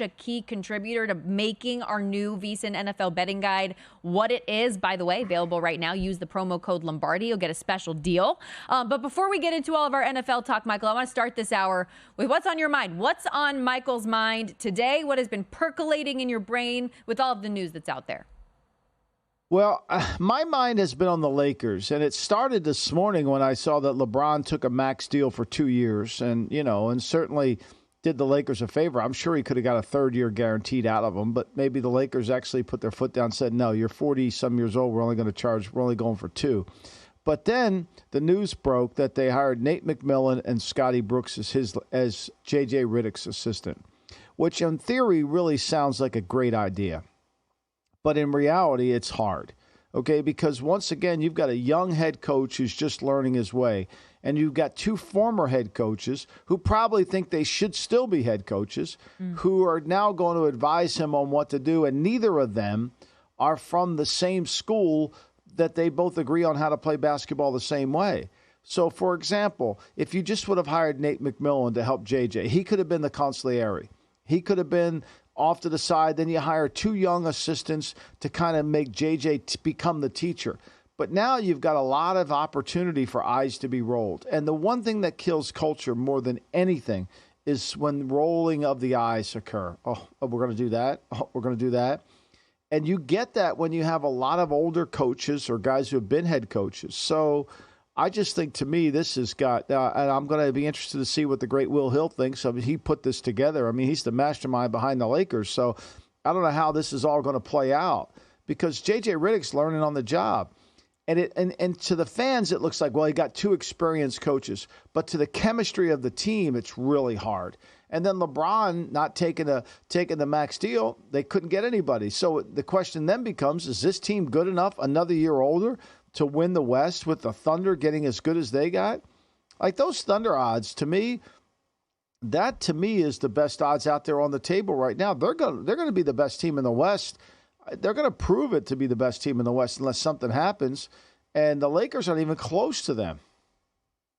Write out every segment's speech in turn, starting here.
a key contributor to making our new VSiN NFL betting guide what it is. By the way, available right now. Use the promo code Lombardi. You'll get a special deal. But before we get into all of our NFL talk, Michael, I want to start this hour with what's on your mind. What's on Michael's mind today? What has been percolating in your brain with all of the news that's out there? Well, my mind has been on the Lakers, and it started this morning when I saw that LeBron took a max deal for 2 years, and certainly did the Lakers a favor. I'm sure he could have got a third year guaranteed out of them, but maybe the Lakers actually put their foot down and said, no, you're 40-some years old. We're only going for 2. But then the news broke that they hired Nate McMillan and Scotty Brooks as J.J. Redick's assistant, which in theory really sounds like a great idea. But in reality, it's hard, okay? Because once again, you've got a young head coach who's just learning his way, and you've got 2 former head coaches who probably think they should still be head coaches, who are now going to advise him on what to do, and neither of them are from the same school that they both agree on how to play basketball the same way. So, for example, if you just would have hired Nate McMillan to help JJ, he could have been the consigliere. He could have been off to the side. Then you hire 2 young assistants to kind of make JJ become the teacher. But now you've got a lot of opportunity for eyes to be rolled. And the one thing that kills culture more than anything is when rolling of the eyes occur. Oh, we're going to do that. Oh, we're going to do that. And you get that when you have a lot of older coaches or guys who have been head coaches. So I just think, to me, this has got, and I'm going to be interested to see what the great Will Hill thinks. I mean, he put this together. I mean, he's the mastermind behind the Lakers. So I don't know how this is all going to play out, because J.J. Redick's learning on the job. And to the fans, it looks like, well, he got 2 experienced coaches. But to the chemistry of the team, it's really hard. And then LeBron not taking the max deal, they couldn't get anybody. So the question then becomes, is this team good enough, another year older, to win the West with the Thunder getting as good as they got? Like, those Thunder odds, to me, that to me is the best odds out there on the table right now. They're going to be the best team in the West. They're going to prove it to be the best team in the West unless something happens. And the Lakers aren't even close to them.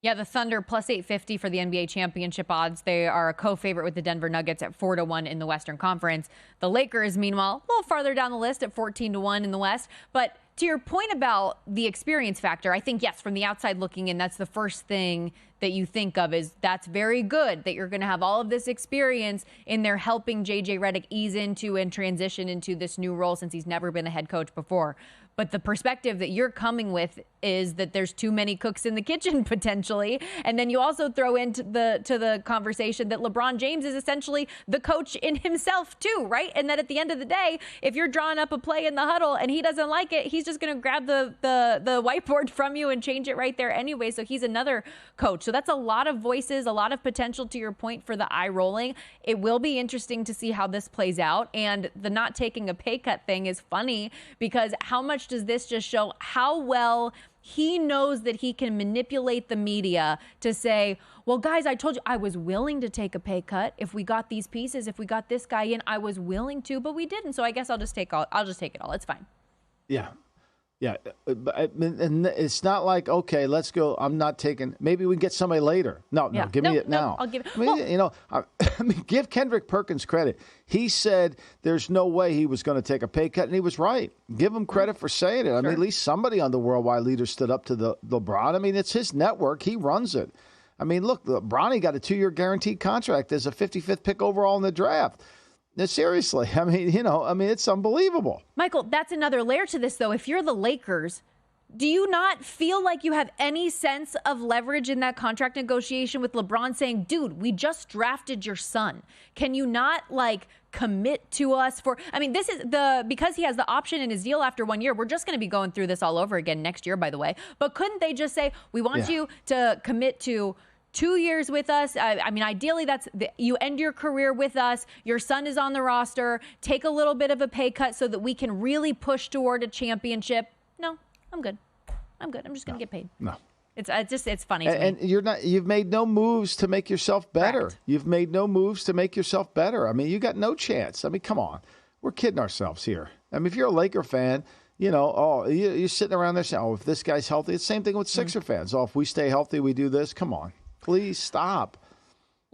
Yeah, the Thunder plus 850 for the NBA championship odds. They are a co-favorite with the Denver Nuggets at 4-1 in the Western Conference. The Lakers, meanwhile, a little farther down the list at 14-1 in the West. But to your point about the experience factor, I think, yes, from the outside looking in, that's the first thing that you think of is that's very good that you're going to have all of this experience in there helping J.J. Redick ease into and transition into this new role since he's never been a head coach before. But the perspective that you're coming with is that there's too many cooks in the kitchen potentially. And then you also throw into the conversation that LeBron James is essentially the coach in himself too, right? And that at the end of the day, if you're drawing up a play in the huddle and he doesn't like it, he's just going to grab the whiteboard from you and change it right there anyway. So he's another coach. So that's a lot of voices, a lot of potential, to your point, for the eye rolling. It will be interesting to see how this plays out. And the not taking a pay cut thing is funny, because how much does this just show how well he knows that he can manipulate the media to say, well, guys, I told you I was willing to take a pay cut if we got these pieces, if we got this guy in, I was willing to, but we didn't. So I guess I'll just take it all. It's fine. Yeah. Yeah. And it's not like, okay, let's go. I'm not taking, maybe we can get somebody later. No, give me it now. I'll give it. I mean, give Kendrick Perkins credit. He said there's no way he was going to take a pay cut, and he was right. Give him credit for saying it. I mean, at least somebody on the worldwide leader stood up to the LeBron. I mean, it's his network. He runs it. I mean, look, Bronny got a 2-year guaranteed contract as a 55th pick overall in the draft. Now, seriously, I mean, it's unbelievable. Michael, that's another layer to this, though. If you're the Lakers, do you not feel like you have any sense of leverage in that contract negotiation with LeBron saying, dude, we just drafted your son. Can you not, commit to us for, I mean, this is because he has the option in his deal after 1 year. We're just going to be going through this all over again next year, by the way. But couldn't they just say, we want you to commit to 2 years with us? I mean, ideally, you end your career with us. Your son is on the roster. Take a little bit of a pay cut so that we can really push toward a championship. No, I'm good. I'm just going to get paid. No. It's funny. And you've made no moves to make yourself better. Correct. You've made no moves to make yourself better. I mean, you got no chance. I mean, come on. We're kidding ourselves here. I mean, if you're a Laker fan, you're sitting around there saying, oh, if this guy's healthy. It's the same thing with Sixer fans. Oh, if we stay healthy, we do this. Come on. Please stop.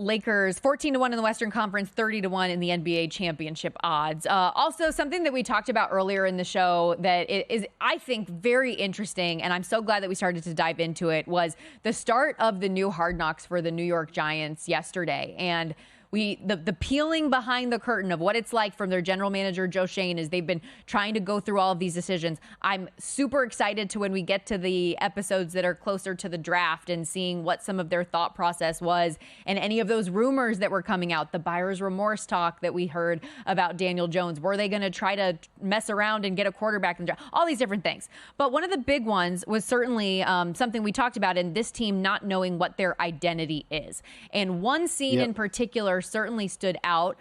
Lakers 14-1 in the Western Conference, 30-1 in the NBA championship odds. Also, something that we talked about earlier in the show that is, I think, very interesting, and I'm so glad that we started to dive into it, was the start of the new Hard Knocks for the New York Giants yesterday. And the peeling behind the curtain of what it's like from their general manager, Joe Schoen, is they've been trying to go through all of these decisions. I'm super excited to when we get to the episodes that are closer to the draft and seeing what some of their thought process was and any of those rumors that were coming out, the buyer's remorse talk that we heard about Daniel Jones. Were they going to try to mess around and get a quarterback in the draft? All these different things. But one of the big ones was certainly something we talked about in this team not knowing what their identity is. And one scene in particular certainly stood out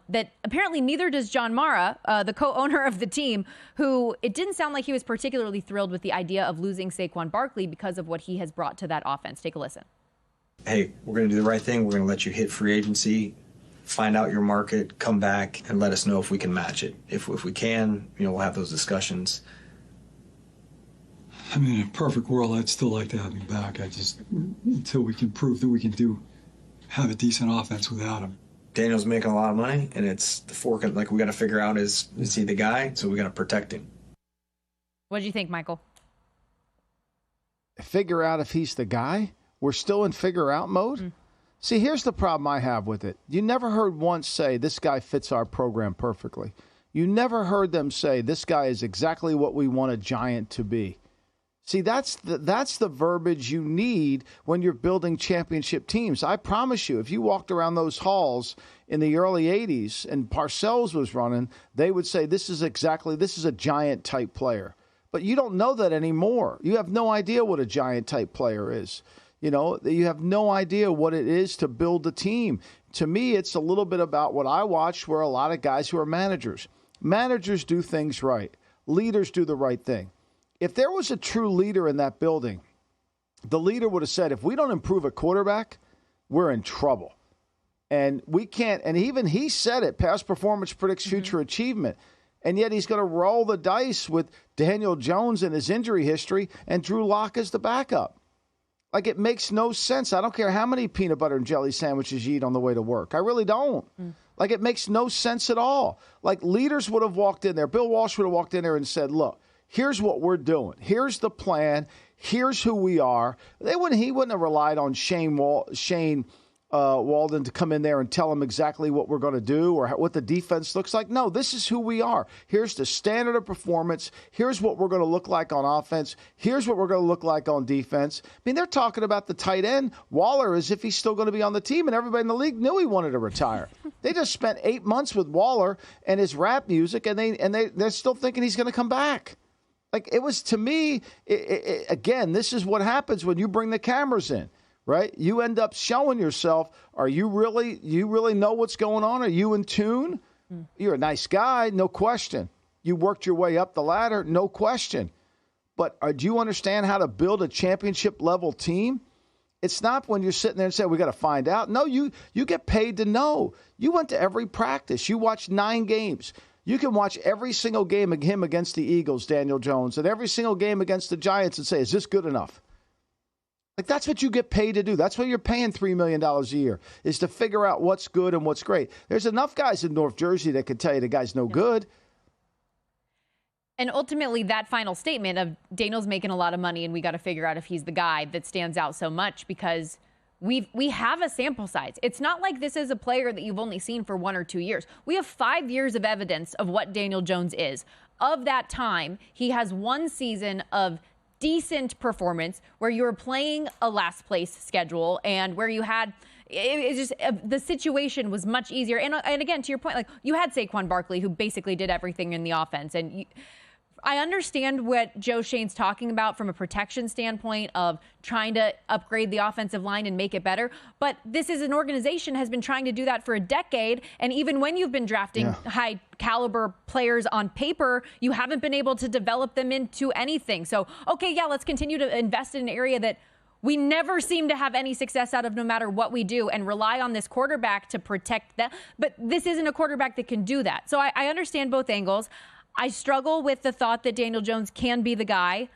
that apparently neither does John Mara, the co-owner of the team, who it didn't sound like he was particularly thrilled with the idea of losing Saquon Barkley because of what he has brought to that offense. Take a listen. Hey, we're going to do the right thing. We're going to let you hit free agency, find out your market, come back, and let us know if we can match it. If we can, we'll have those discussions. I mean, in a perfect world, I'd still like to have him back. Until we can prove that we can have a decent offense without him. Daniel's making a lot of money, and it's the fork. Like, we got to figure out is he the guy? So we got to protect him. What do you think, Michael? Figure out if he's the guy? We're still in figure out mode? See, here's the problem I have with it. You never heard once say, this guy fits our program perfectly. You never heard them say, this guy is exactly what we want a Giant to be. See, that's the verbiage you need when you're building championship teams. I promise you, if you walked around those halls in the early 80s and Parcells was running, they would say, this is a Giant-type player. But you don't know that anymore. You have no idea what a Giant-type player is. You have no idea what it is to build a team. To me, it's a little bit about what I watched were a lot of guys who are managers. Managers do things right. Leaders do the right thing. If there was a true leader in that building, the leader would have said, if we don't improve a quarterback, we're in trouble. And we can't, and even he said it, past performance predicts future achievement. And yet he's going to roll the dice with Daniel Jones and his injury history and Drew Lock as the backup. Like, it makes no sense. I don't care how many peanut butter and jelly sandwiches you eat on the way to work. I really don't. Like, it makes no sense at all. Like, leaders would have walked in there. Bill Walsh would have walked in there and said, look, here's what we're doing. Here's the plan. Here's who we are. He wouldn't have relied on Shane Walden to come in there and tell him exactly what we're going to do or what the defense looks like. No, this is who we are. Here's the standard of performance. Here's what we're going to look like on offense. Here's what we're going to look like on defense. I mean, they're talking about the tight end, Waller, as if he's still going to be on the team, and everybody in the league knew he wanted to retire. They just spent 8 months with Waller and his rap music, and they're still thinking he's going to come back. Like, it was, to me, again, this is what happens when you bring the cameras in. Right? You end up showing yourself, you really know what's going on? Are you in tune? You're a nice guy, no question. You worked your way up the ladder, no question. But do you understand how to build a championship-level team? It's not when you're sitting there and say, we got to find out. No, you get paid to know. You went to every practice. You watched 9 games. You can watch every single game of him against the Eagles, Daniel Jones, and every single game against the Giants and say, is this good enough? Like, that's what you get paid to do. That's why you're paying $3 million a year, is to figure out what's good and what's great. There's enough guys in North Jersey that can tell you the guy's no good. And ultimately, that final statement of Daniel's making a lot of money and we got to figure out if he's the guy, that stands out so much because we have a sample size. It's not like this is a player that you've only seen for 1 or 2 years. We have 5 years of evidence of what Daniel Jones is. Of that time, he has 1 season of decent performance where you were playing a last place schedule and where you had the situation was much easier. And again, to your point, like, you had Saquon Barkley, who basically did everything in the offense. And I understand what Joe Schoen's talking about from a protection standpoint of trying to upgrade the offensive line and make it better. But this is an organization has been trying to do that for a decade. And even when you've been drafting high caliber players on paper, you haven't been able to develop them into anything. So, okay, yeah, let's continue to invest in an area that we never seem to have any success out of no matter what we do and rely on this quarterback to protect them. But this isn't a quarterback that can do that. So I understand both angles. I struggle with the thought that Daniel Jones can be the guy.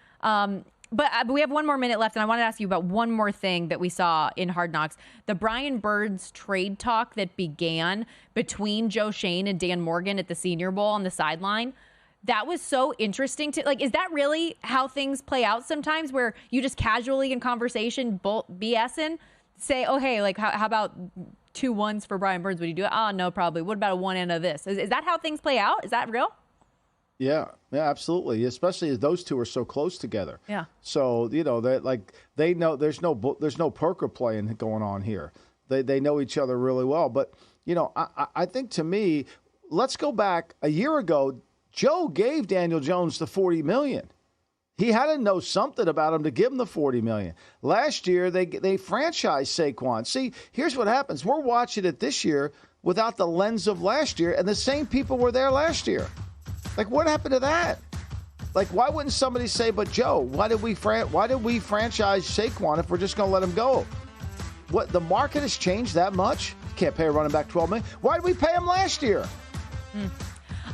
But we have one more minute left, and I want to ask you about one more thing that we saw in Hard Knocks. The Brian Burns trade talk that began between Joe Shane and Dan Morgan at the Senior Bowl on the sideline. That was so interesting to is that really how things play out sometimes, where you just casually in conversation BSing say, oh, hey, how about 2 1s for Brian Burns? Would you do it? Oh, no, probably. What about a 1 end of this? Is that how things play out? Is that real? Yeah, absolutely. Especially as those two are so close together. Yeah. So they know there's no poker playing going on here. They know each other really well. But I think, to me, let's go back a year ago. Joe gave Daniel Jones the $40 million. He had to know something about him to give him the $40 million. Last year they franchised Saquon. See, here's what happens. We're watching it this year without the lens of last year, and the same people were there last year. What happened to that? Why wouldn't somebody say, but Joe, why did we franchise Saquon if we're just going to let him go? What, the market has changed that much? You can't pay a running back $12 million. Why did we pay him last year?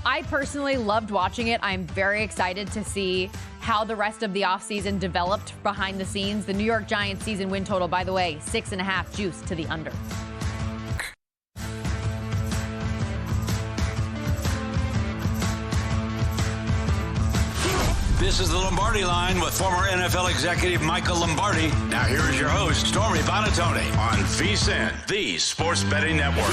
I personally loved watching it. I'm very excited to see how the rest of the offseason developed behind the scenes. The New York Giants season win total, by the way, 6.5 juice to the under. This is the Lombardi Line with former NFL executive Michael Lombardi. Now here is your host, Stormy Buonantony, on VSiN, the Sports Betting Network.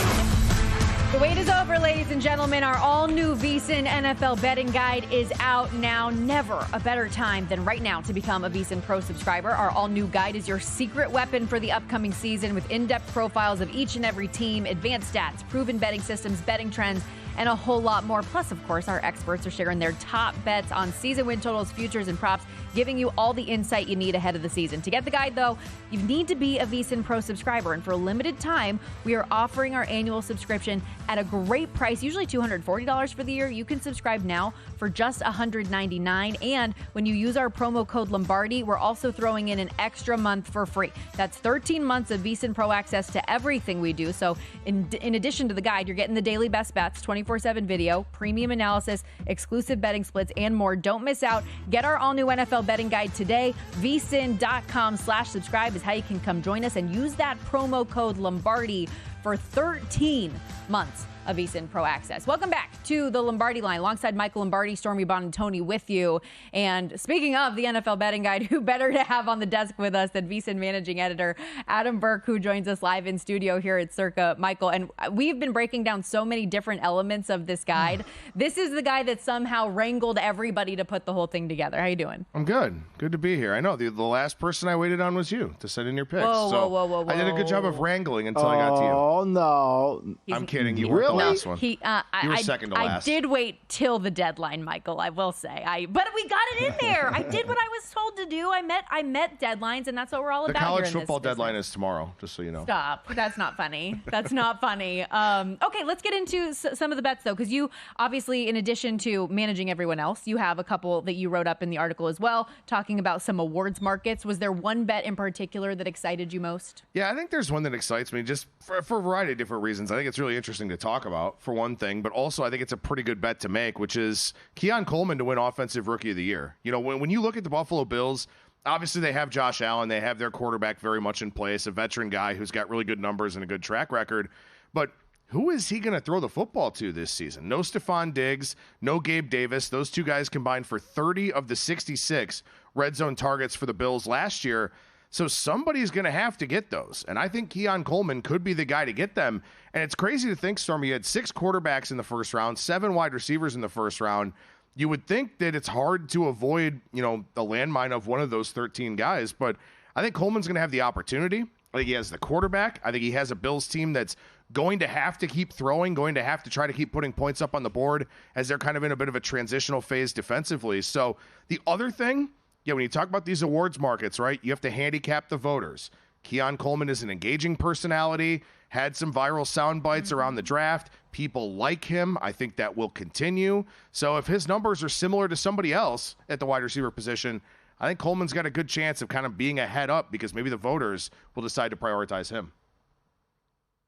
The wait is over, ladies and gentlemen. Our all-new VSiN NFL betting guide is out now. Never a better time than right now to become a VSiN Pro subscriber. Our all-new guide is your secret weapon for the upcoming season, with in-depth profiles of each and every team, advanced stats, proven betting systems, betting trends, and a whole lot more. Plus, of course, our experts are sharing their top bets on season win totals, futures, and props, giving you all the insight you need ahead of the season. To get the guide, though, you need to be a VSiN Pro subscriber. And for a limited time, we are offering our annual subscription at a great price, usually $240 for the year. You can subscribe now for just $199. And when you use our promo code Lombardi, we're also throwing in an extra month for free. That's 13 months of VSiN Pro access to everything we do. So in addition to the guide, you're getting the daily best bets, 24/7 video, premium analysis, exclusive betting splits, and more. Don't miss out. Get our all-new NFL betting guide today. VSiN.com/subscribe is how you can come join us, and use that promo code Lombardi for 13 months of VSiN Pro access. Welcome back to the Lombardi Line, alongside Michael Lombardi, Stormy Buonantony with you. And speaking of the NFL betting guide, who better to have on the desk with us than VSiN managing editor Adam Burke, who joins us live in studio here at Circa. Michael, and we've been breaking down so many different elements of this guide. This is the guy that somehow wrangled everybody to put the whole thing together. How you doing? I'm good. Good to be here. I know the last person I waited on was you to send in your picks. Whoa. I did a good job of wrangling until I got to you. Oh, no. I'm kidding. You weren't the last one. You were second to last. I did wait till the deadline, Michael, I will say. But we got it in there. I did what I was told to do. I met deadlines, and that's what we're all the about. The college here in football this deadline is tomorrow, just so you know. Stop. That's not funny. That's not funny. Okay, let's get into some of the bets, though, because you obviously, in addition to managing everyone else, you have a couple that you wrote up in the article as well, talking about some awards markets. Was there one bet in particular that excited you most? Yeah, I think there's one that excites me just for a variety of different reasons. I think it's really interesting to talk about, for one thing, but also I think it's a pretty good bet to make, which is Keon Coleman to win Offensive Rookie of the Year. You know, when you look at the Buffalo Bills, obviously they have Josh Allen. They have their quarterback very much in place, a veteran guy who's got really good numbers and a good track record. But who is he going to throw the football to this season? No Stephon Diggs, no Gabe Davis. Those two guys combined for 30 of the 66 red zone targets for the Bills last year. So somebody's going to have to get those. And I think Keon Coleman could be the guy to get them. And it's crazy to think, Stormy, you had 6 quarterbacks in the first round, 7 wide receivers in the first round. You would think that it's hard to avoid, the landmine of one of those 13 guys. But I think Coleman's going to have the opportunity. I think he has the quarterback. I think he has a Bills team that's going to have to keep throwing, going to have to try to keep putting points up on the board as they're kind of in a bit of a transitional phase defensively. So the other thing, when you talk about these awards markets, right, you have to handicap the voters. Keon Coleman is an engaging personality, had some viral sound bites around the draft. People like him. I think that will continue. So if his numbers are similar to somebody else at the wide receiver position, I think Coleman's got a good chance of kind of being a head up because maybe the voters will decide to prioritize him.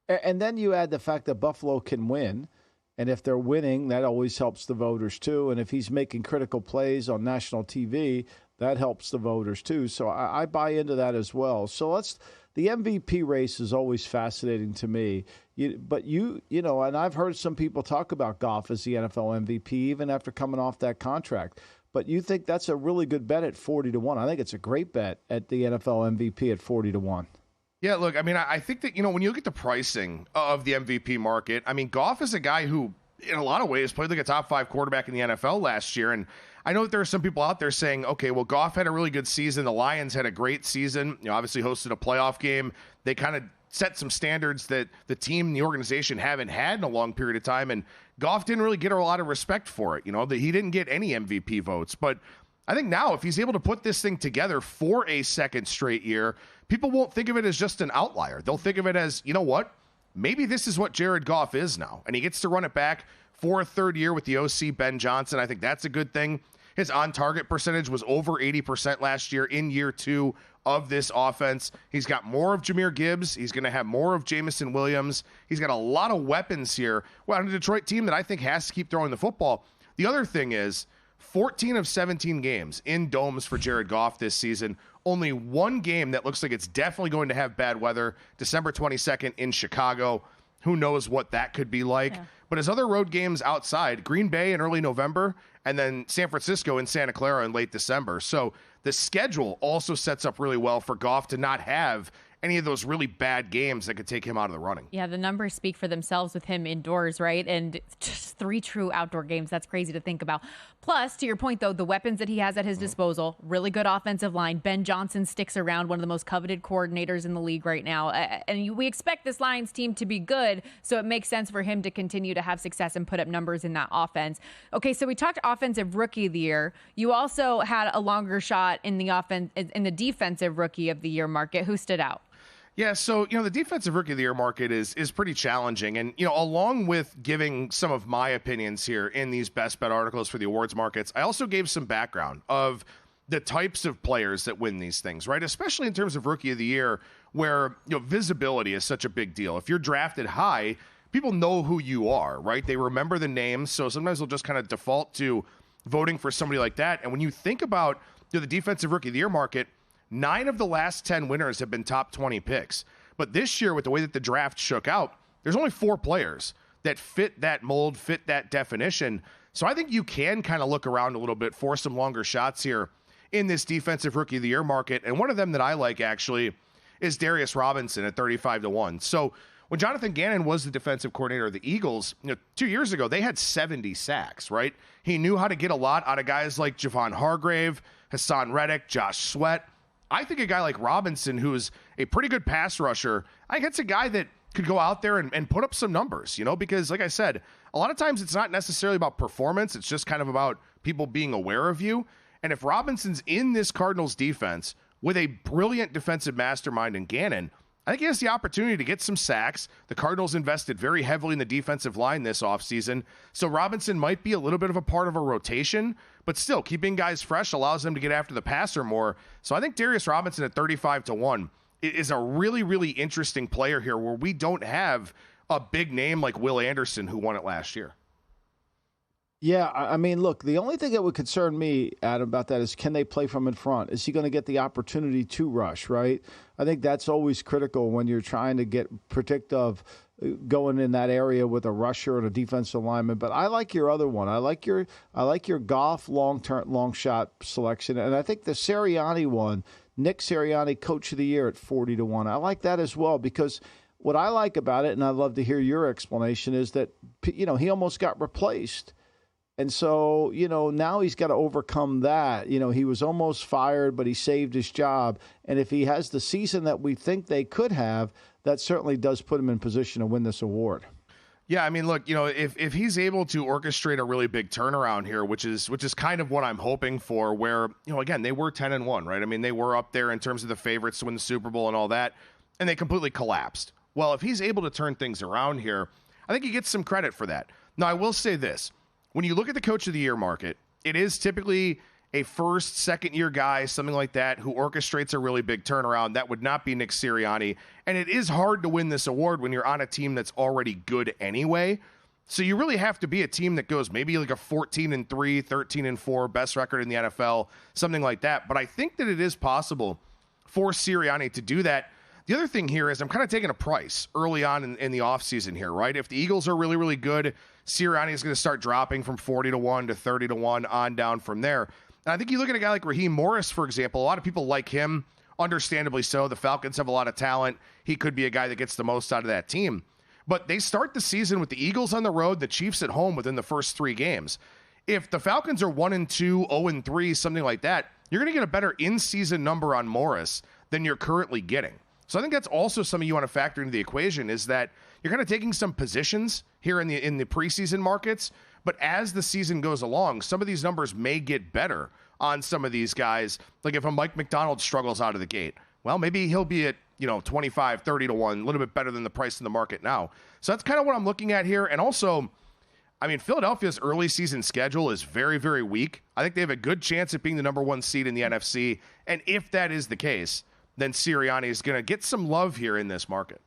And then you add the fact that Buffalo can win. And if they're winning, that always helps the voters too. And if he's making critical plays on national TV, That helps the voters too. So I buy into that as well. So the MVP race is always fascinating to me. But you know, and I've heard some people talk about Goff as the NFL MVP even after coming off that contract. But you think that's a really good bet at 40-1. I think it's a great bet at the NFL MVP at 40-1. Yeah, look, I mean, I think that, when you look at the pricing of the MVP market, I mean, Goff is a guy who, in a lot of ways, played like a top 5 quarterback in the NFL last year. And I know that there are some people out there saying, okay, well, Goff had a really good season. The Lions had a great season, obviously hosted a playoff game. They kind of set some standards that the team and the organization haven't had in a long period of time. And Goff didn't really get a lot of respect for it. That he didn't get any MVP votes. But I think now if he's able to put this thing together for a second straight year, people won't think of it as just an outlier. They'll think of it as, you know what? Maybe this is what Jared Goff is now. And he gets to run it back for a third year with the OC, Ben Johnson. I think that's a good thing. His on-target percentage was over 80% last year in year 2 of this offense. He's got more of Jahmyr Gibbs. He's going to have more of Jameson Williams. He's got a lot of weapons here. Well, on a Detroit team that I think has to keep throwing the football. The other thing is 14 of 17 games in domes for Jared Goff this season. Only one game that looks like it's definitely going to have bad weather, December 22nd in Chicago. Who knows what that could be like. Yeah. But his other road games outside, Green Bay in early November, and then San Francisco and Santa Clara in late December. So the schedule also sets up really well for Goff to not have any of those really bad games that could take him out of the running. Yeah, the numbers speak for themselves with him indoors, right? And just 3 true outdoor games. That's crazy to think about. Plus, to your point, though, the weapons that he has at his disposal, really good offensive line. Ben Johnson sticks around, one of the most coveted coordinators in the league right now. And we expect this Lions team to be good, so it makes sense for him to continue to have success and put up numbers in that offense. Okay, so we talked offensive rookie of the year. You also had a longer shot in the defensive rookie of the year market. Who stood out? Yeah, so, the defensive rookie of the year market is pretty challenging. And, along with giving some of my opinions here in these best bet articles for the awards markets, I also gave some background of the types of players that win these things, right? Especially in terms of rookie of the year, where, visibility is such a big deal. If you're drafted high, people know who you are, right? They remember the names. So sometimes they'll just kind of default to voting for somebody like that. And when you think about the defensive rookie of the year market, 9 of the last 10 winners have been top 20 picks. But this year, with the way that the draft shook out, there's only 4 players that fit that mold, fit that definition. So I think you can kind of look around a little bit for some longer shots here in this defensive rookie of the year market. And one of them that I like, actually, is Darius Robinson at 35-1. So when Jonathan Gannon was the defensive coordinator of the Eagles, 2 years ago, they had 70 sacks, right? He knew how to get a lot out of guys like Javon Hargrave, Hassan Reddick, Josh Sweat. I think a guy like Robinson, who's a pretty good pass rusher, I think it's a guy that could go out there and put up some numbers, because like I said, a lot of times it's not necessarily about performance. It's just kind of about people being aware of you. And if Robinson's in this Cardinals defense with a brilliant defensive mastermind in Gannon, I think he has the opportunity to get some sacks. The Cardinals invested very heavily in the defensive line this offseason. So Robinson might be a little bit of a part of a rotation, but still keeping guys fresh allows them to get after the passer more. So I think Darius Robinson at 35-1 is a really, really interesting player here where we don't have a big name like Will Anderson who won it last year. Yeah, I mean, look, the only thing that would concern me, Adam, about that is can they play from in front? Is he going to get the opportunity to rush, right? I think that's always critical when you're trying to get predictive going in that area with a rusher and a defensive lineman. But I like your other one. I like your Goff long shot selection. And I think the Sirianni one, Nick Sirianni, Coach of the Year at 40-1. I like that as well because what I like about it, and I'd love to hear your explanation, is that, he almost got replaced. And so, now he's got to overcome that. He was almost fired, but he saved his job. And if he has the season that we think they could have, that certainly does put him in position to win this award. Yeah, I mean, look, if he's able to orchestrate a really big turnaround here, which is kind of what I'm hoping for, where, again, they were 10-1, right? I mean, they were up there in terms of the favorites to win the Super Bowl and all that, and they completely collapsed. Well, if he's able to turn things around here, I think he gets some credit for that. Now, I will say this. When you look at the Coach of the Year market, it is typically a first, second-year guy, something like that, who orchestrates a really big turnaround. That would not be Nick Sirianni. And it is hard to win this award when you're on a team that's already good anyway. So you really have to be a team that goes maybe like a 14-3, 13-4, best record in the NFL, something like that. But I think that it is possible for Sirianni to do that. The other thing here is I'm kind of taking a price early on in the offseason here, right? If the Eagles are really, really good, Sirianni is going to start dropping from 40-1 to 30-1 on down from there. And I think you look at a guy like Raheem Morris, for example. A lot of people like him, understandably so. The Falcons have a lot of talent. He could be a guy that gets the most out of that team. But they start the season with the Eagles on the road, the Chiefs at home within the first 3 games. If the Falcons are 1-2, 0-3, something like that, you're going to get a better in-season number on Morris than you're currently getting. So I think that's also something you want to factor into the equation, is that you're kind of taking some positions here in the preseason markets, but as the season goes along, some of these numbers may get better on some of these guys. Like if a Mike McDonald struggles out of the gate, well, maybe he'll be at 25, 30-1, a little bit better than the price in the market now. So that's kind of what I'm looking at here. And also, I mean, Philadelphia's early season schedule is very, very weak. I think they have a good chance at being the number 1 seed in the NFC. And if that is the case, then Sirianni is going to get some love here in this market.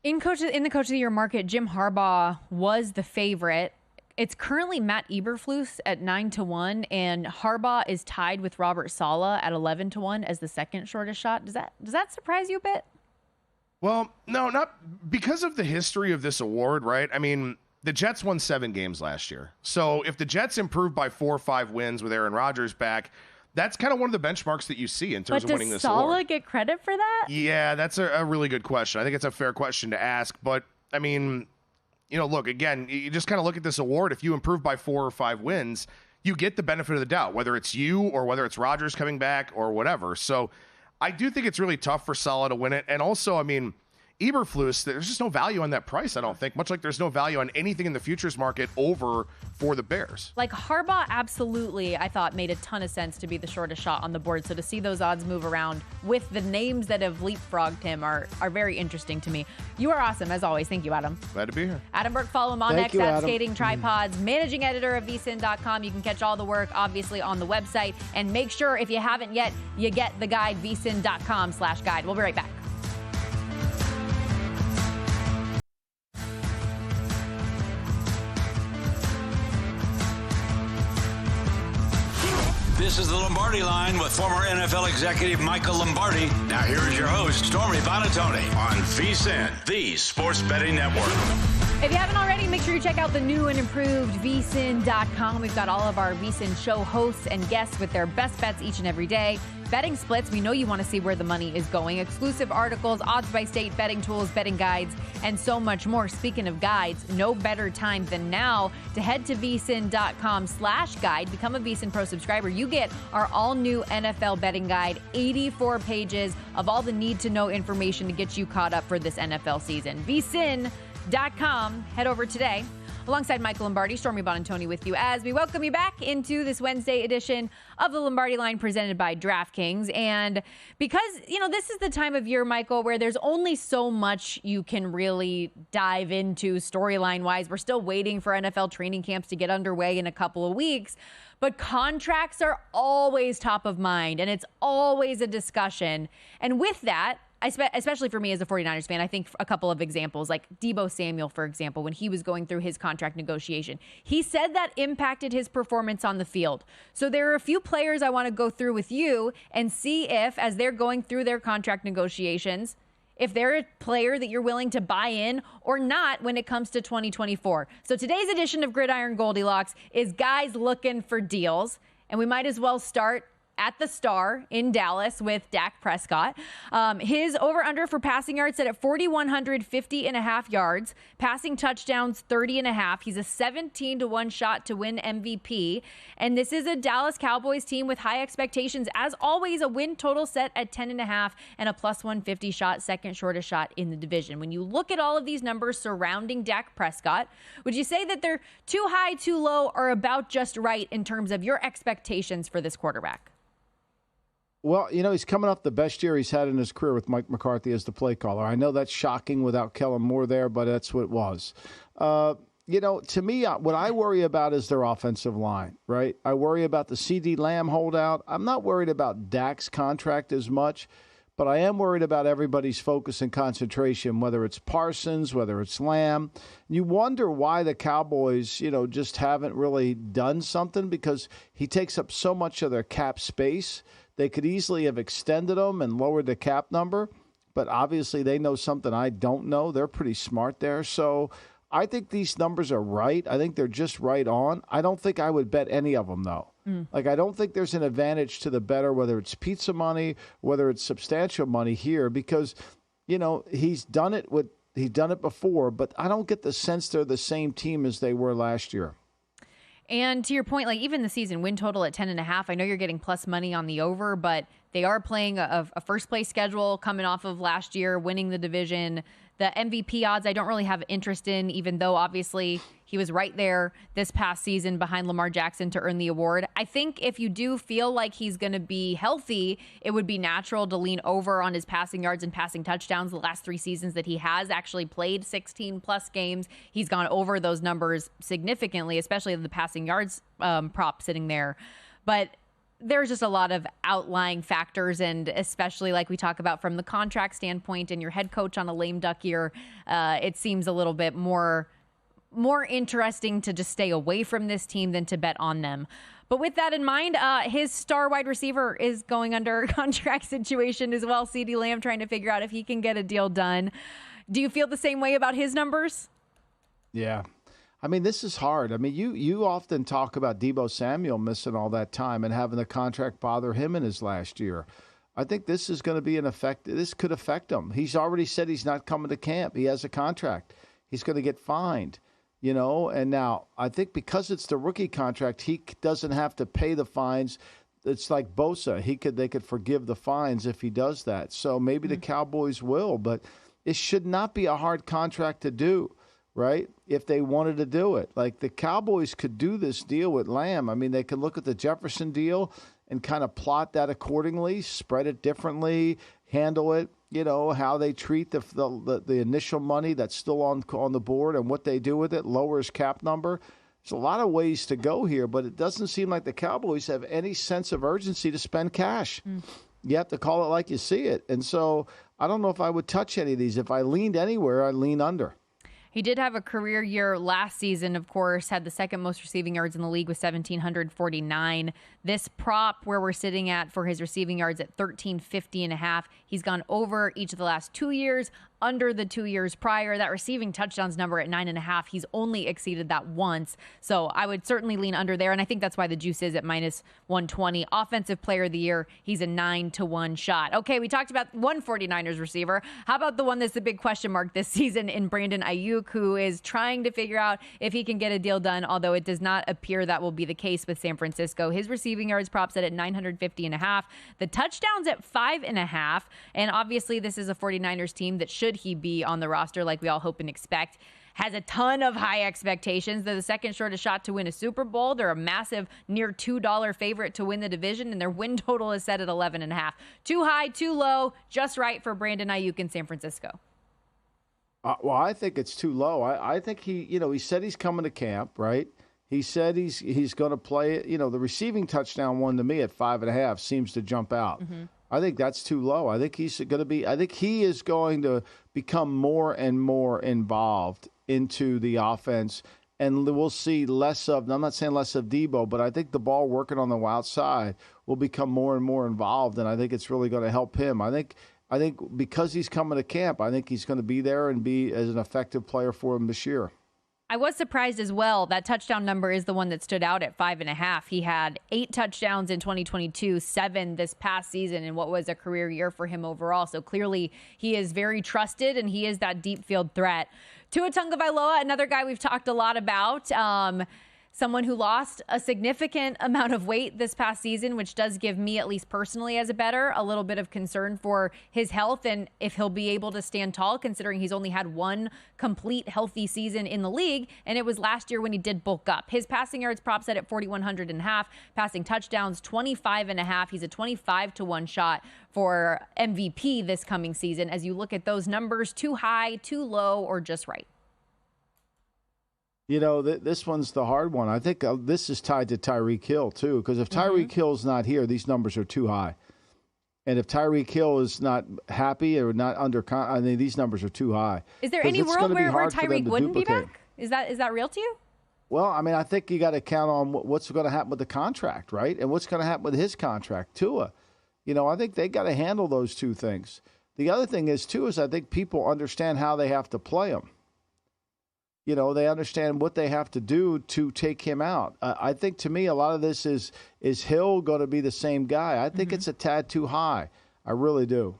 In the Coach of the Year market, Jim Harbaugh was the favorite. It's currently Matt Eberflus at 9-1, and Harbaugh is tied with Robert Saleh at 11-1 as the second shortest shot. Does that surprise you a bit? Well, no, not because of the history of this award, right? I mean, the Jets won 7 games last year. So if the Jets improved by 4 or 5 wins with Aaron Rodgers back, that's kind of one of the benchmarks that you see in terms of winning this award. But does Saleh get credit for that? Yeah, that's a really good question. I think it's a fair question to ask. But, I mean, look, again, you just kind of look at this award. If you improve by 4 or 5 wins, you get the benefit of the doubt, whether it's you or whether it's Rodgers coming back or whatever. So I do think it's really tough for Saleh to win it. And also, I mean, Eberflus, there's just no value on that price, I don't think, much like there's no value on anything in the futures market over for the Bears. Like Harbaugh, absolutely, I thought made a ton of sense to be the shortest shot on the board. So to see those odds move around with the names that have leapfrogged him are very interesting to me. You are awesome, as always. Thank you, Adam. Glad to be here. Adam Burke, follow him on X at Skating Tripods, managing editor of VSiN.com. You can catch all the work, obviously, on the website. And make sure, if you haven't yet, you get the guide, VSiN.com/guide. We'll be right back. This is the Lombardi Line with former NFL executive Michael Lombardi. Now here is your host, Stormy Bonatoni, on VSiN, the Sports Betting Network. If you haven't already, make sure you check out the new and improved VSiN.com. We've got all of our VSiN show hosts and guests with their best bets each and every day. Betting splits, we know you want to see where the money is going. Exclusive articles, odds by state, betting tools, betting guides, and so much more. Speaking of guides, no better time than now to head to VSiN.com/guide. Become a VSiN Pro subscriber. You get our all-new NFL betting guide, 84 pages of all the need-to-know information to get you caught up for this NFL season. VSiN.com. Head over today. Alongside Michael Lombardi, Stormy Bonatoni with you as we welcome you back into this Wednesday edition of the Lombardi Line presented by DraftKings. And because, this is the time of year, Michael, where there's only so much you can really dive into storyline-wise. We're still waiting for NFL training camps to get underway in a couple of weeks. But contracts are always top of mind, and it's always a discussion. And with that, especially for me as a 49ers fan, I think a couple of examples, like Deebo Samuel, for example, when he was going through his contract negotiation, he said that impacted his performance on the field. So there are a few players I want to go through with you and see if, as they're going through their contract negotiations, if they're a player that you're willing to buy in or not when it comes to 2024. So today's edition of Gridiron Goldilocks is guys looking for deals, and we might as well start at the Star in Dallas with Dak Prescott. His over-under for passing yards set at 4,150.5 yards. Passing touchdowns, 30.5. He's a 17-1 shot to win MVP. And this is a Dallas Cowboys team with high expectations. As always, a win total set at 10.5 and a plus 150 shot, second shortest shot in the division. When you look at all of these numbers surrounding Dak Prescott, would you say that they're too high, too low, or about just right in terms of your expectations for this quarterback? Well, he's coming off the best year he's had in his career with Mike McCarthy as the play caller. I know that's shocking without Kellen Moore there, but that's what it was. To me, what I worry about is their offensive line, right? I worry about the CeeDee Lamb holdout. I'm not worried about Dak's contract as much, But I am worried about everybody's focus and concentration, whether it's Parsons, whether it's Lamb. You wonder why the Cowboys, just haven't really done something, because he takes up so much of their cap space. They could easily have extended him and lowered the cap number, but obviously they know something I don't know. They're pretty smart there. So I think these numbers are right. I think they're just right on. I don't think I would bet any of them, though. I don't think there's an advantage to the bettor, whether it's pizza money, whether it's substantial money here, because, he's done it before, but I don't get the sense they're the same team as they were last year. And to your point, like even the season win total at 10.5, I know you're getting plus money on the over, but they are playing a first place schedule coming off of last year, winning the division. The MVP odds I don't really have interest in, even though obviously he was right there this past season behind Lamar Jackson to earn the award. I think if you do feel like he's going to be healthy, it would be natural to lean over on his passing yards and passing touchdowns. The last 3 seasons that he has actually played 16 plus games, he's gone over those numbers significantly, especially the passing yards prop sitting there. But there's just a lot of outlying factors, and especially like we talk about from the contract standpoint and your head coach on a lame duck year, it seems a little bit more interesting to just stay away from this team than to bet on them. But with that in mind, his star wide receiver is going under a contract situation as well. CeeDee Lamb trying to figure out if he can get a deal done. Do you feel the same way about his numbers? Yeah. I mean, this is hard. I mean, you often talk about Deebo Samuel missing all that time and having the contract bother him in his last year. I think this is going to be this could affect him. He's already said he's not coming to camp. He has a contract. He's going to get fined, and now I think because it's the rookie contract, he doesn't have to pay the fines. It's like Bosa. They could forgive the fines if he does that. So maybe the Cowboys will, but it should not be a hard contract to do. Right? If they wanted to do it. Like the Cowboys could do this deal with Lamb. I mean, they could look at the Jefferson deal and kind of plot that accordingly, spread it differently, handle it, how they treat the initial money that's still on the board and what they do with it, lowers cap number. There's a lot of ways to go here, but it doesn't seem like the Cowboys have any sense of urgency to spend cash. You have to call it like you see it. And so I don't know if I would touch any of these. If I leaned anywhere, I'd lean under. He did have a career year last season, of course, had the second most receiving yards in the league with 1,749. This prop where we're sitting at for his receiving yards at 1,350.5. He's gone over each of the last 2 years, under the 2 years prior. That receiving touchdowns number at 9.5, he's only exceeded that once. So I would certainly lean under there. And I think that's why the juice is at minus 120. Offensive player of the year, he's a 9-1 shot. Okay, we talked about one 49ers receiver. How about the one that's the big question mark this season in Brandon Ayuk, who is trying to figure out if he can get a deal done, although it does not appear that will be the case with San Francisco. His receiving yards prop set at 950.5. The touchdowns at 5.5. And obviously this is a 49ers team that should he be on the roster like we all hope and expect, has a ton of high expectations. They're the second shortest shot to win a Super Bowl. They're a massive near $2 favorite to win the division, and their win total is set at 11.5. Too high, too low, just right for Brandon Ayuk in San Francisco. Well, I think it's too low. I think he said he's coming to camp, right? He said he's going to play it. The receiving touchdown one to me at 5.5 seems to jump out. I think that's too low. I think he is going to become more and more involved into the offense, and we'll see less of, I'm not saying less of Deebo, but I think the ball working on the outside will become more and more involved, and I think it's really going to help him. I think because he's coming to camp, I think he's going to be there and be as an effective player for him this year. I was surprised as well. That touchdown number is the one that stood out at 5.5. He had 8 touchdowns in 2022, 7 this past season in what was a career year for him overall. So clearly he is very trusted and he is that deep field threat. Tua Tagovailoa, another guy we've talked a lot about. Someone who lost a significant amount of weight this past season, which does give me, at least personally as a bettor, a little bit of concern for his health and if he'll be able to stand tall, considering he's only had one complete healthy season in the league, and it was last year when he did bulk up. His passing yards prop set at 4,100.5, passing touchdowns 25.5. He's a 25-1 shot for MVP this coming season. As you look at those numbers, too high, too low, or just right? This one's the hard one. I think this is tied to Tyreek Hill, too, because if Tyreek Hill's not here, these numbers are too high. And if Tyreek Hill is not happy or not I mean, these numbers are too high. Is there any world where Tyreek wouldn't be back? Is that real to you? Well, I mean, I think you got to count on what's going to happen with the contract, right? And what's going to happen with his contract, Tua. I think they got to handle those two things. The other thing is, too, is I think people understand how they have to play him. They understand what they have to do to take him out. I think, to me, a lot of this is Hill going to be the same guy? I think it's a tad too high. I really do.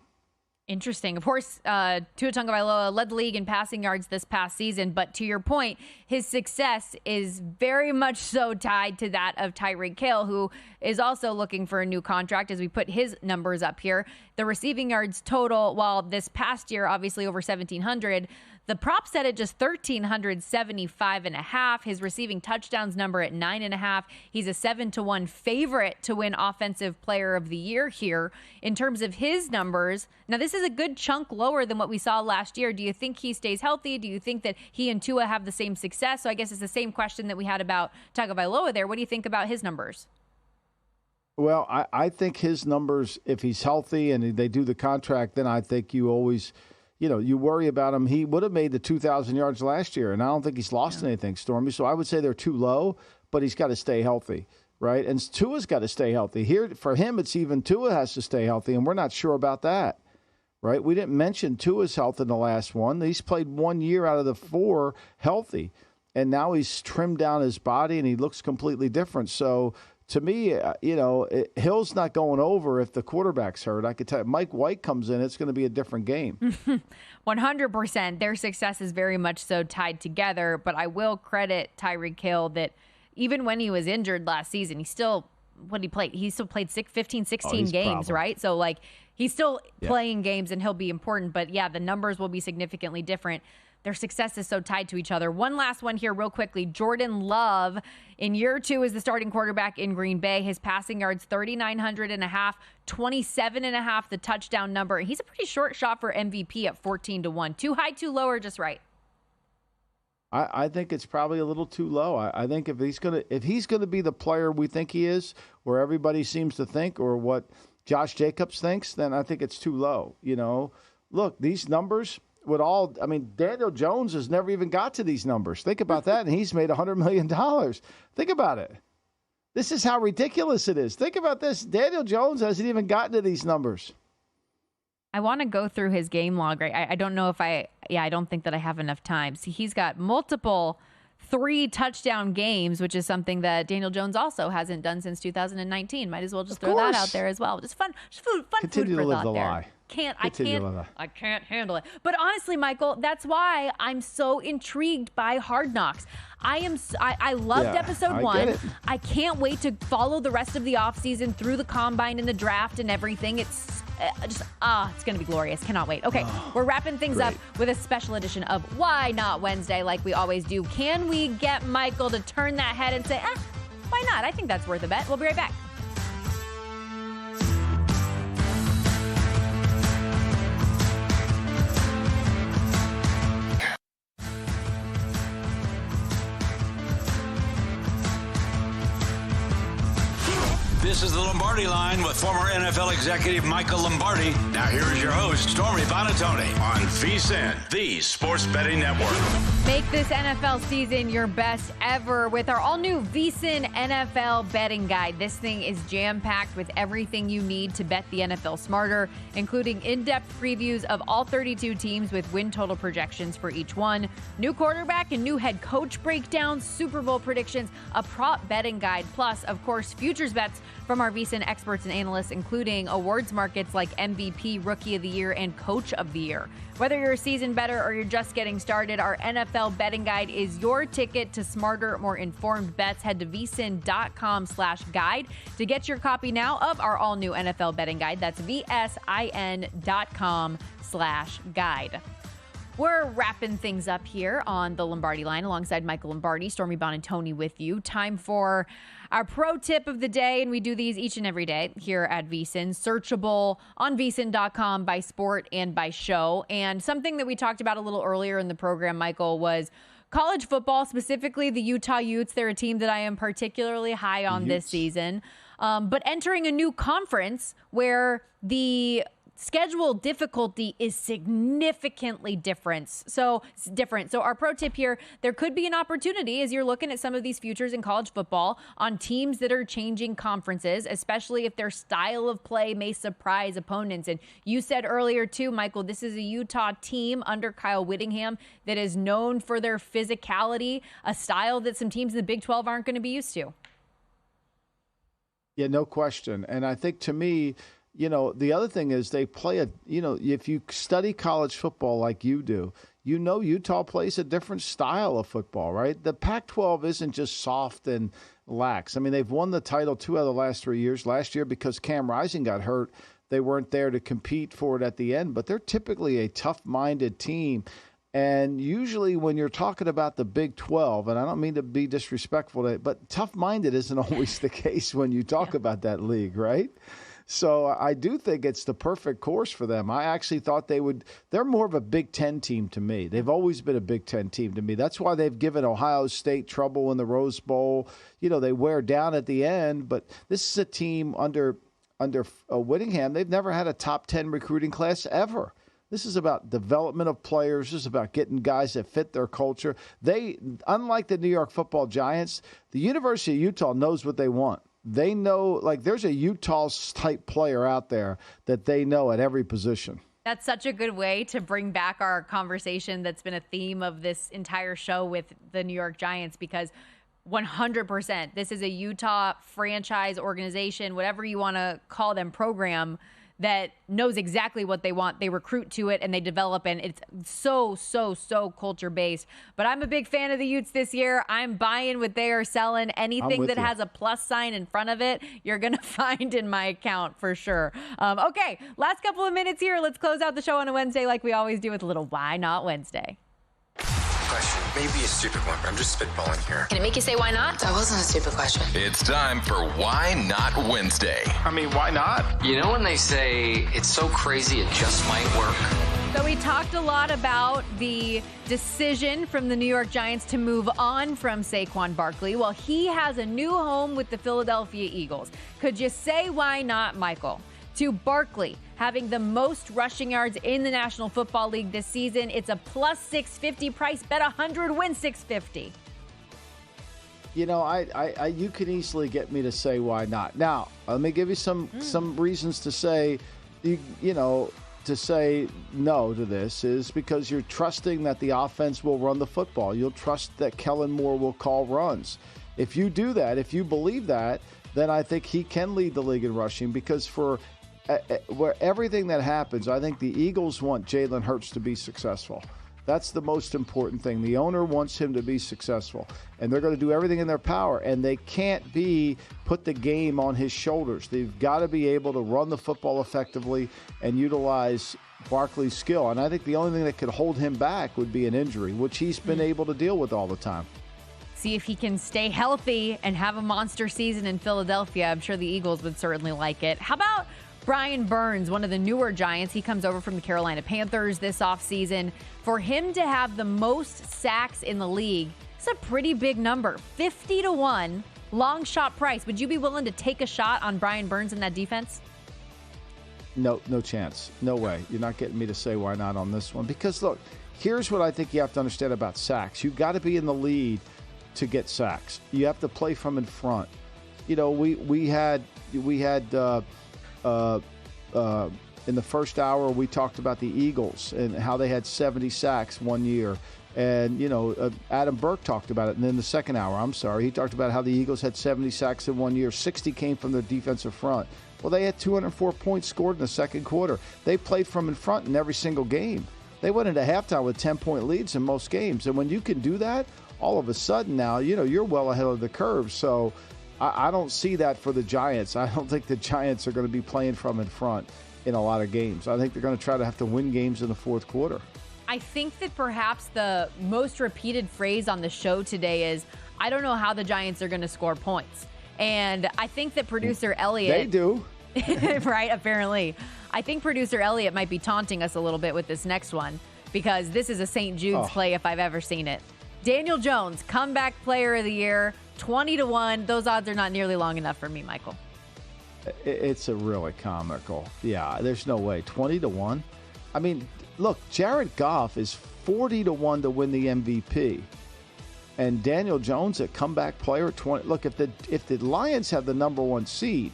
Interesting. Of course, Tua Tagovailoa led the league in passing yards this past season, but to your point, his success is very much so tied to that of Tyreek Hill, who is also looking for a new contract as we put his numbers up here. The receiving yards total, while this past year, obviously over 1,700, the prop set at just 1,375.5. His receiving touchdowns number at 9.5. He's a 7-1 favorite to win Offensive Player of the Year here. In terms of his numbers, now this is a good chunk lower than what we saw last year. Do you think he stays healthy? Do you think that he and Tua have the same success? So I guess it's the same question that we had about Tagovailoa there. What do you think about his numbers? Well, I think his numbers, if he's healthy and they do the contract, then I think you always – you worry about him. He would have made the 2,000 yards last year, and I don't think he's lost anything, Stormy. So I would say they're too low, but he's got to stay healthy, right? And Tua's got to stay healthy. Here, for him, it's even Tua has to stay healthy, and we're not sure about that, right? We didn't mention Tua's health in the last one. He's played 1 year out of the 4 healthy, and now he's trimmed down his body, and he looks completely different. So to me, Hill's not going over if the quarterback's hurt. I could tell you, Mike White comes in, it's going to be a different game. 100%. Their success is very much so tied together, but I will credit Tyreek Hill that even when he was injured last season, he still played 15, 16 games, right? So, he's still playing games, and he'll be important. But, yeah, the numbers will be significantly different. Their success is so tied to each other. One last one here real quickly. Jordan Love in year 2 is the starting quarterback in Green Bay. His passing yards, 3,900.5, 27.5 the touchdown number. He's a pretty short shot for MVP at 14-1. Too high, too low, or just right? I think it's probably a little too low. I think if he's gonna be the player we think he is, or everybody seems to think, or what Josh Jacobs thinks, then I think it's too low. Look, these numbers – Daniel Jones has never even got to these numbers. Think about that, and he's made $100 million. Think about it. This is how ridiculous it is. Think about this. Daniel Jones hasn't even gotten to these numbers. I want to go through his game log, right? I don't know if I don't think that I have enough time. See, he's got multiple 3 touchdown games, which is something that Daniel Jones also hasn't done since 2019. Might as well just throw that out there as well. Just fun Continue food for to live thought the there. lie. I can't handle it. But honestly, Michael, that's why I'm so intrigued by Hard Knocks. I loved episode 1. I can't wait to follow the rest of the offseason through the combine and the draft and everything. It's it's going to be glorious. Cannot wait. Okay, we're wrapping things up with a special edition of Why Not Wednesday, like we always do. Can we get Michael to turn that head and say, why not? I think that's worth a bet. We'll be right back. This is the Lombardi Line with former NFL executive Michael Lombardi. Now here is your host, Stormy Bonatoni, on VSiN, the Sports Betting Network. Make this NFL season your best ever with our all-new VSiN NFL Betting Guide. This thing is jam-packed with everything you need to bet the NFL smarter, including in-depth previews of all 32 teams with win total projections for each one, new quarterback and new head coach breakdowns, Super Bowl predictions, a prop betting guide, plus, of course, futures bets from our VSiN experts and analysts, including awards markets like MVP, Rookie of the Year, and Coach of the Year. Whether you're a seasoned bettor or you're just getting started, our NFL Betting Guide is your ticket to smarter, more informed bets. Head to vsin.com/guide to get your copy now of our all-new NFL Betting Guide. That's vsin.com/guide. We're wrapping things up here on the Lombardi Line alongside Michael Lombardi, Stormy Bonatoni with you. Time for our pro tip of the day, and we do these each and every day here at VSiN, searchable on vsin.com by sport and by show. And something that we talked about a little earlier in the program, Michael, was college football, specifically the Utah Utes. They're a team that I am particularly high on this season. but entering a new conference where the schedule difficulty is significantly different. So our pro tip here, there could be an opportunity as you're looking at some of these futures in college football on teams that are changing conferences, especially if their style of play may surprise opponents. And you said earlier too, Michael, this is a Utah team under Kyle Whittingham that is known for their physicality, a style that some teams in the Big 12 aren't going to be used to. Yeah, no question. And I think to me, the other thing is they play if you study college football like you do, Utah plays a different style of football, right? The Pac-12 isn't just soft and lax. I mean, they've won the title 2 out of the last 3 years. Last year, because Cam Rising got hurt, they weren't there to compete for it at the end, but they're typically a tough-minded team. And usually when you're talking about the Big 12, and I don't mean to be disrespectful, but tough-minded isn't always the case when you talk about that league, right? So I do think it's the perfect course for them. I actually thought they're more of a Big Ten team to me. They've always been a Big Ten team to me. That's why they've given Ohio State trouble in the Rose Bowl. They wear down at the end, but this is a team under Whittingham. They've never had a top 10 recruiting class ever. This is about development of players. This is about getting guys that fit their culture. Unlike the New York Football Giants, the University of Utah knows what they want. They know, there's a Utah-type player out there that they know at every position. That's such a good way to bring back our conversation that's been a theme of this entire show with the New York Giants, because 100%, this is a Utah franchise organization, whatever you want to call them, program that knows exactly what they want. They recruit to it and they develop, and it's so culture-based. But I'm a big fan of the Utes this year. I'm buying what they are selling. Anything that has a plus sign in front of it, you're going to find in my account for sure. Okay, last couple of minutes here. Let's close out the show on a Wednesday like we always do with a little Why Not Wednesday. Question. Maybe a stupid one, but I'm just spitballing here. Can it make you say why not? That wasn't a stupid question. It's time for Why Not Wednesday. I mean, why not? You know when they say it's so crazy it just might work? So we talked a lot about the decision from the New York Giants to move on from Saquon Barkley. Well, he has a new home with the Philadelphia Eagles. Could you say why not, Michael? To Barkley, having the most rushing yards in the National Football League this season. It's a plus 650 price. Bet 100, win 650. You can easily get me to say why not. Now, let me give you some reasons to say, to say no to this is because you're trusting that the offense will run the football. You'll trust that Kellen Moore will call runs. If you do that, if you believe that, then I think he can lead the league in rushing, because where everything that happens, I think the Eagles want Jalen Hurts to be successful. That's the most important thing. The owner wants him to be successful, and they're going to do everything in their power, and they can't put the game on his shoulders. They've got to be able to run the football effectively and utilize Barkley's skill, and I think the only thing that could hold him back would be an injury, which he's been able to deal with all the time. See if he can stay healthy and have a monster season in Philadelphia. I'm sure the Eagles would certainly like it. How about Brian Burns, one of the newer Giants? He comes over from the Carolina Panthers this offseason. For him to have the most sacks in the league, it's a pretty big number. 50-1, long shot price. Would you be willing to take a shot on Brian Burns in that defense? No chance. No way. You're not getting me to say why not on this one. Because, look, here's what I think you have to understand about sacks. You've got to be in the lead to get sacks. You have to play from in front. We had in the first hour, we talked about the Eagles and how they had 70 sacks one year. And, Adam Burke talked about it. And then the second hour, he talked about how the Eagles had 70 sacks in 1 year. 60 came from their defensive front. Well, they had 204 points scored in the second quarter. They played from in front in every single game. They went into halftime with 10-point leads in most games. And when you can do that, all of a sudden now, you're well ahead of the curve. So I don't see that for the Giants. I don't think the Giants are going to be playing from in front in a lot of games. I think they're going to try to have to win games in the fourth quarter. I think that perhaps the most repeated phrase on the show today is, I don't know how the Giants are going to score points. And I think that producer Elliot... They do. Right, apparently. I think producer Elliot might be taunting us a little bit with this next one, because this is a St. Jude's play if I've ever seen it. Daniel Jones, comeback player of the year, 20-1. Those odds are not nearly long enough for me, Michael. It's a really comical. Yeah, there's no way. 20-1. I mean, look, Jared Goff is 40-1 to win the MVP. And Daniel Jones, a comeback player, 20. Look, if the Lions have the number 1 seed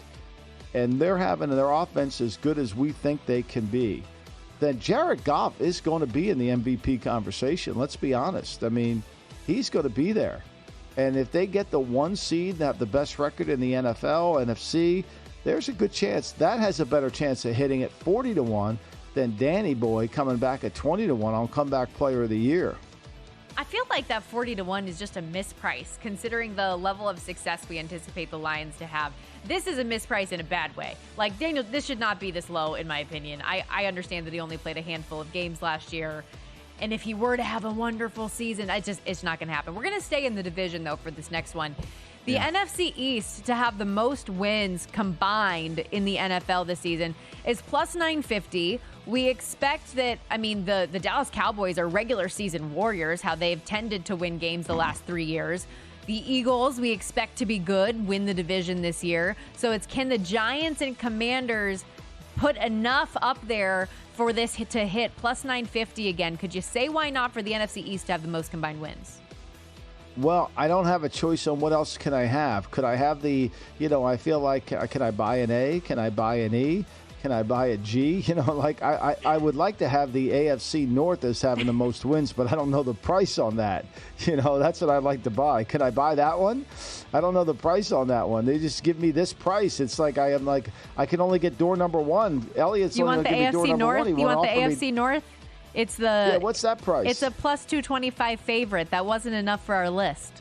and they're having their offense as good as we think they can be, then Jared Goff is going to be in the MVP conversation. Let's be honest. I mean, he's going to be there. And if they get the 1 seed and have the best record in the NFL, NFC, there's a good chance that has a better chance of hitting at 40-1 than Danny Boy coming back at 20-1 on comeback player of the year. I feel like that 40-1 is just a misprice, considering the level of success we anticipate the Lions to have. This is a misprice in a bad way. Like, Daniel, this should not be this low, in my opinion. I understand that he only played a handful of games last year, and if he were to have a wonderful season, it's not going to happen. We're going to stay in the division, though, for this next one. The NFC East to have the most wins combined in the NFL this season is plus 950. We expect that, the Dallas Cowboys are regular season warriors, how they've tended to win games the last 3 years. The Eagles, we expect to be good, win the division this year. So can the Giants and Commanders put enough up there for this to hit plus 950 again? Could you say why not for the NFC East to have the most combined wins? Well, I don't have a choice on what else can I have. Could I have I feel like, can I buy an A? Can I buy an E? Can I buy a G? I would like to have the AFC North as having the most wins, but I don't know the price on that. That's what I'd like to buy. Can I buy that one? I don't know the price on that one. They just give me this price. It's like I can only get door number 1. Elliott's only going to give me door number 1. You want the AFC North? It's the what's that price? It's a plus 225 favorite. That wasn't enough for our list.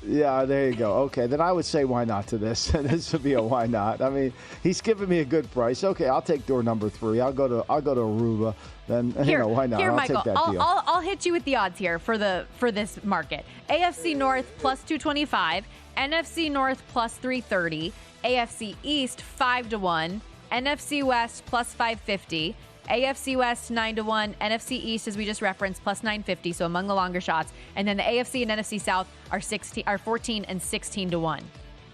Yeah, there you go. Okay, then I would say why not to this. This would be a why not. I mean, he's giving me a good price. Okay, I'll take door number 3. I'll go to Aruba. Then why not? Here, I'll Michael, take that deal. I'll hit you with the odds here for this market. AFC North plus 225, NFC North plus 330, AFC East 5-1, NFC West plus 550. AFC West 9-1, NFC East, as we just referenced, plus 950, so among the longer shots. And then the AFC and NFC South are 14 and 16-1.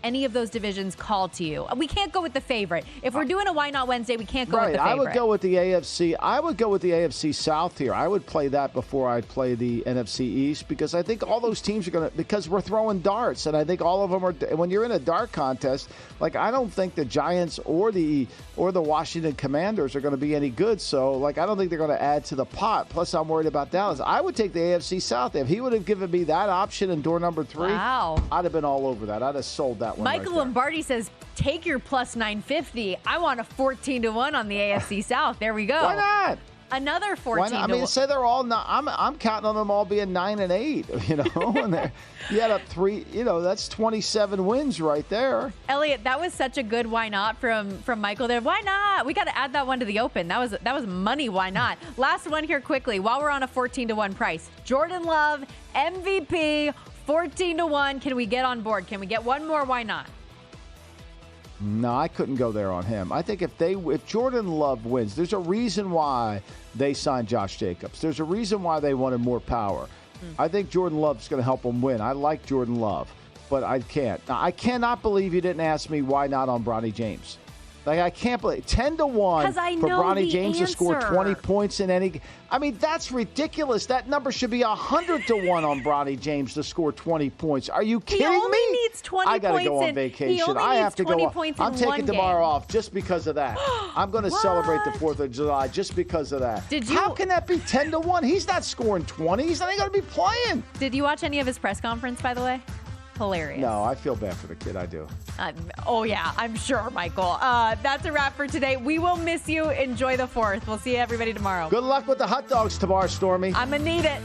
Any of those divisions call to you? We can't go with the favorite. If we're doing a Why Not Wednesday, we can't go with the favorite. I would go with the AFC. I would go with the AFC South here. I would play that before I'd play the NFC East because I think all those teams are going to, because we're throwing darts, and I think all of them are, when you're in a dart contest, I don't think the Giants or the Washington Commanders are going to be any good. So, I don't think they're going to add to the pot. Plus, I'm worried about Dallas. I would take the AFC South. If he would have given me that option in door number 3, wow, I'd have been all over that. I'd have sold that one. Michael Lombardi says, take your plus 950. I want a 14-1 on the AFC South. There we go. Why not? Another 14 to 1. I mean, say they're all not. I'm counting on them all being 9 and 8. And you had 3. That's 27 wins right there. Elliot, that was such a good why not from Michael there. Why not? We got to add that one to the open. That was money. Why not? Last one here quickly. While we're on a 14-1 price, Jordan Love MVP 14-1. Can we get on board? Can we get one more? Why not? No, I couldn't go there on him. I think if Jordan Love wins, there's a reason why they signed Josh Jacobs. There's a reason why they wanted more power. I think Jordan Love's going to help them win. I like Jordan Love, but I can't. Now, I cannot believe you didn't ask me why not on Bronny James. I can't believe 10-1 for Bronny James to score 20 points in any. I mean, that's ridiculous. That number should be 100-1 on Bronny James to score 20 points. Are you kidding me? He only needs 20 points. I got to go on vacation. I have to go. I'm taking tomorrow off just because of that. I'm going to celebrate the 4th of July just because of that. How can that be 10-1? He's not scoring 20. He's not going to be playing. Did you watch any of his press conference, by the way? Hilarious. No, I feel bad for the kid. I do. Oh, yeah, I'm sure, Michael. That's a wrap for today. We will miss you. Enjoy the 4th. We'll see everybody tomorrow. Good luck with the hot dogs tomorrow, Stormy. I'm going to need it.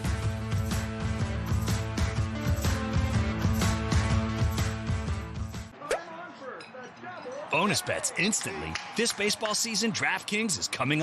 Bonus bets instantly. This baseball season, DraftKings is coming